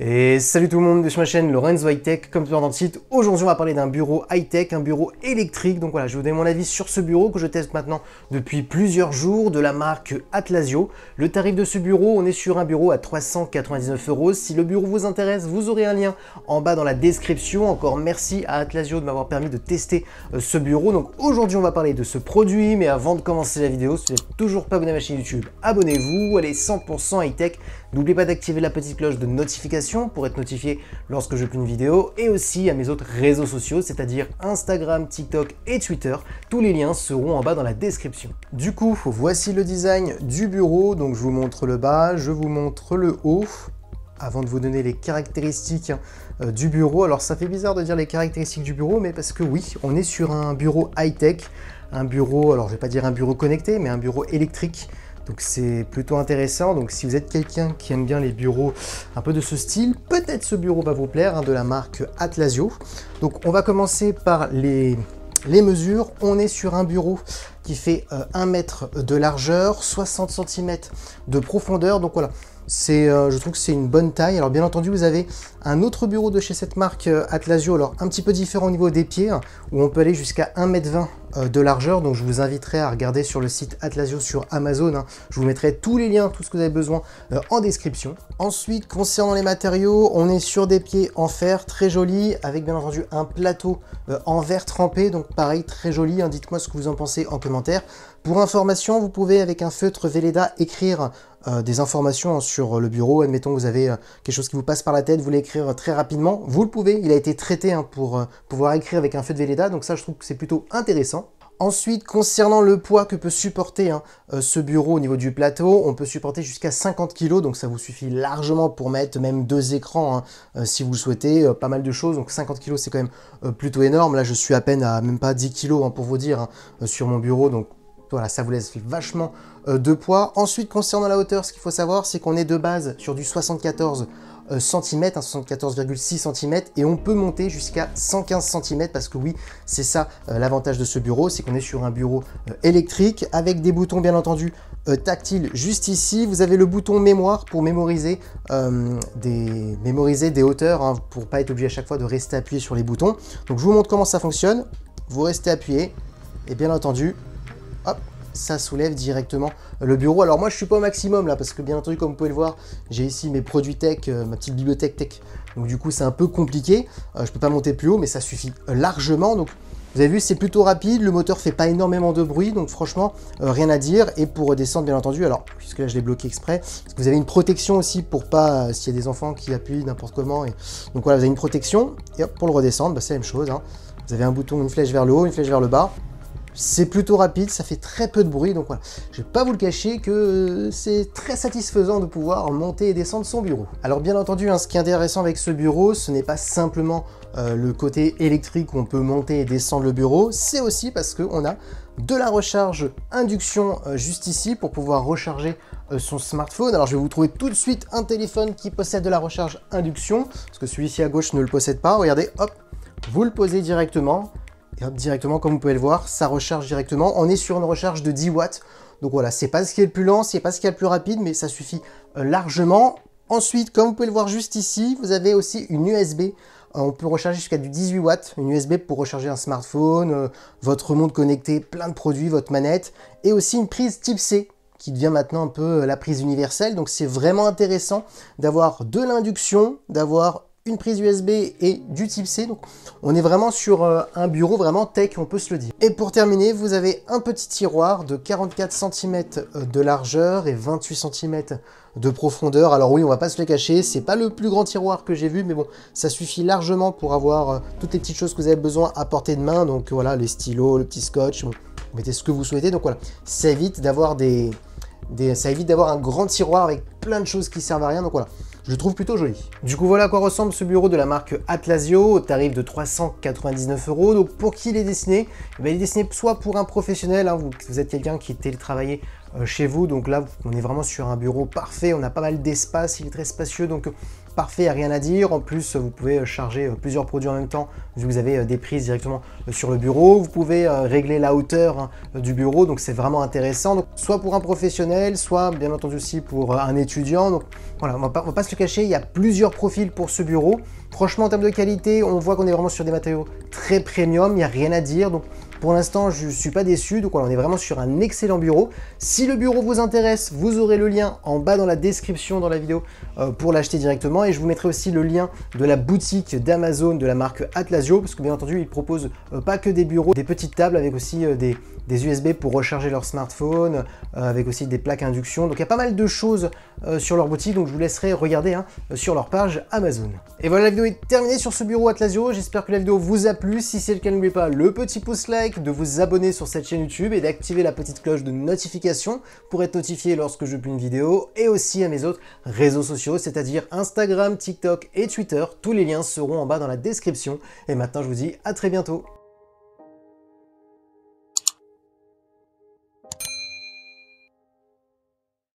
Et salut tout le monde sur ma chaîne Lorenzo High Tech, comme toujours dans le site. Aujourd'hui on va parler d'un bureau high-tech, un bureau électrique. Donc voilà, je vais vous donner mon avis sur ce bureau que je teste maintenant depuis plusieurs jours, de la marque Atlasio. Le tarif de ce bureau, on est sur un bureau à 399 €. Si le bureau vous intéresse, vous aurez un lien en bas dans la description. Encore merci à Atlasio de m'avoir permis de tester ce bureau. Donc aujourd'hui on va parler de ce produit, mais avant de commencer la vidéo, si vous n'êtes toujours pas abonné à ma chaîne YouTube, abonnez-vous, elle est 100% high-tech. N'oubliez pas d'activer la petite cloche de notification pour être notifié lorsque je publie une vidéo, et aussi à mes autres réseaux sociaux, c'est-à-dire Instagram, TikTok et Twitter. Tous les liens seront en bas dans la description. Du coup, voici le design du bureau. Donc je vous montre le bas, je vous montre le haut, avant de vous donner les caractéristiques du bureau. Alors ça fait bizarre de dire les caractéristiques du bureau, mais parce que oui, on est sur un bureau high-tech, un bureau, alors je vais pas dire un bureau connecté, mais un bureau électrique. Donc c'est plutôt intéressant. Donc si vous êtes quelqu'un qui aime bien les bureaux un peu de ce style, peut-être ce bureau va vous plaire, de la marque Atlasio. Donc on va commencer par les mesures. On est sur un bureau qui fait 1 mètre de largeur, 60 cm de profondeur. Donc voilà, je trouve que c'est une bonne taille. Alors bien entendu, vous avez un autre bureau de chez cette marque Atlasio, alors un petit peu différent au niveau des pieds, où on peut aller jusqu'à 1,20 m de largeur. Donc je vous inviterai à regarder sur le site Atlasio sur Amazon. Je vous mettrai tous les liens, tout ce que vous avez besoin en description. Ensuite, concernant les matériaux, on est sur des pieds en fer très jolis, avec bien entendu un plateau en verre trempé. Donc pareil, très joli. Dites-moi ce que vous en pensez en commentaire. Pour information, vous pouvez avec un feutre Velleda écrire des informations sur le bureau. Admettons que vous avez quelque chose qui vous passe par la tête, vous voulez écrire très rapidement, vous le pouvez. Il a été traité pour pouvoir écrire avec un feutre Velleda, donc ça je trouve que c'est plutôt intéressant. Ensuite, concernant le poids que peut supporter ce bureau au niveau du plateau, on peut supporter jusqu'à 50 kg, donc ça vous suffit largement pour mettre même 2 écrans si vous le souhaitez, pas mal de choses. Donc 50 kg c'est quand même plutôt énorme. Là je suis à peine à même pas 10 kg pour vous dire sur mon bureau, donc voilà, ça vous laisse vachement de poids. Ensuite, concernant la hauteur, ce qu'il faut savoir, c'est qu'on est de base sur du 74 cm, 74,6 cm, et on peut monter jusqu'à 115 cm, parce que oui, c'est ça l'avantage de ce bureau, c'est qu'on est sur un bureau électrique, avec des boutons bien entendu tactiles juste ici. Vous avez le bouton mémoire pour mémoriser des hauteurs, pour pas être obligé à chaque fois de rester appuyé sur les boutons. Donc je vous montre comment ça fonctionne. Vous restez appuyé, et bien entendu, hop, ça soulève directement le bureau. Alors moi je suis pas au maximum là, parce que bien entendu, comme vous pouvez le voir, j'ai ici mes produits tech, ma petite bibliothèque tech, donc du coup c'est un peu compliqué. Je peux pas monter plus haut, mais ça suffit largement. Donc vous avez vu, c'est plutôt rapide, le moteur fait pas énormément de bruit, donc franchement rien à dire. Et pour redescendre, bien entendu, alors puisque là je l'ai bloqué exprès, parce que vous avez une protection aussi pour pas, s'il y a des enfants qui appuient n'importe comment, et donc voilà, vous avez une protection. Et hop, pour le redescendre, c'est la même chose, vous avez un bouton, une flèche vers le haut, une flèche vers le bas. C'est plutôt rapide, ça fait très peu de bruit, donc voilà. Je vais pas vous le cacher que c'est très satisfaisant de pouvoir monter et descendre son bureau. Alors bien entendu, ce qui est intéressant avec ce bureau, ce n'est pas simplement le côté électrique où on peut monter et descendre le bureau, c'est aussi parce qu'on a de la recharge induction juste ici pour pouvoir recharger son smartphone. Alors je vais vous trouver tout de suite un téléphone qui possède de la recharge induction, parce que celui-ci à gauche ne le possède pas. Regardez, hop, vous le posez directement. Et hop, directement, comme vous pouvez le voir, ça recharge directement. On est sur une recharge de 10 watts. Donc voilà, c'est pas ce qui est le plus lent, c'est pas ce qui est le plus rapide, mais ça suffit largement. Ensuite, comme vous pouvez le voir juste ici, vous avez aussi une USB. On peut recharger jusqu'à du 18 watts. Une USB pour recharger un smartphone, votre montre connectée, plein de produits, votre manette. Et aussi une prise type C, qui devient maintenant un peu la prise universelle. Donc c'est vraiment intéressant d'avoir de l'induction, d'avoir une prise USB et du type C. Donc on est vraiment sur un bureau vraiment tech, on peut se le dire. Et pour terminer, vous avez un petit tiroir de 44 cm de largeur et 28 cm de profondeur. Alors oui, on va pas se le cacher, c'est pas le plus grand tiroir que j'ai vu, mais bon, ça suffit largement pour avoir toutes les petites choses que vous avez besoin à portée de main. Donc voilà, les stylos, le petit scotch, bon, vous mettez ce que vous souhaitez. Donc voilà, ça évite d'avoir un grand tiroir avec plein de choses qui servent à rien. Donc voilà, je le trouve plutôt joli. Du coup, voilà à quoi ressemble ce bureau de la marque Atlasio au tarif de 399 €. Donc pour qui il est destiné? Il est destiné soit pour un professionnel, vous êtes quelqu'un qui télétravaille chez vous, donc là on est vraiment sur un bureau parfait, on a pas mal d'espace, il est très spacieux, donc parfait, rien à dire. En plus, vous pouvez charger plusieurs produits en même temps, vu que vous avez des prises directement sur le bureau. Vous pouvez régler la hauteur du bureau, donc c'est vraiment intéressant. Donc, soit pour un professionnel, soit bien entendu aussi pour un étudiant. Donc voilà, on va pas se le cacher, il y a plusieurs profils pour ce bureau. Franchement, en termes de qualité, on voit qu'on est vraiment sur des matériaux très premium, il n'y a rien à dire. Donc pour l'instant, je ne suis pas déçu, donc voilà, on est vraiment sur un excellent bureau. Si le bureau vous intéresse, vous aurez le lien en bas dans la description dans la vidéo pour l'acheter directement, et je vous mettrai aussi le lien de la boutique d'Amazon de la marque Atlasio, parce que bien entendu, ils proposent pas que des bureaux, des petites tables avec aussi des USB pour recharger leur smartphone, avec aussi des plaques induction. Donc il y a pas mal de choses sur leur boutique, donc je vous laisserai regarder sur leur page Amazon. Et voilà, la vidéo est terminée sur ce bureau Atlasio. J'espère que la vidéo vous a plu. Si c'est le cas, n'oubliez pas le petit pouce like, de vous abonner sur cette chaîne YouTube et d'activer la petite cloche de notification pour être notifié lorsque je publie une vidéo, et aussi à mes autres réseaux sociaux, c'est-à-dire Instagram, TikTok et Twitter. Tous les liens seront en bas dans la description. Et maintenant, je vous dis à très bientôt.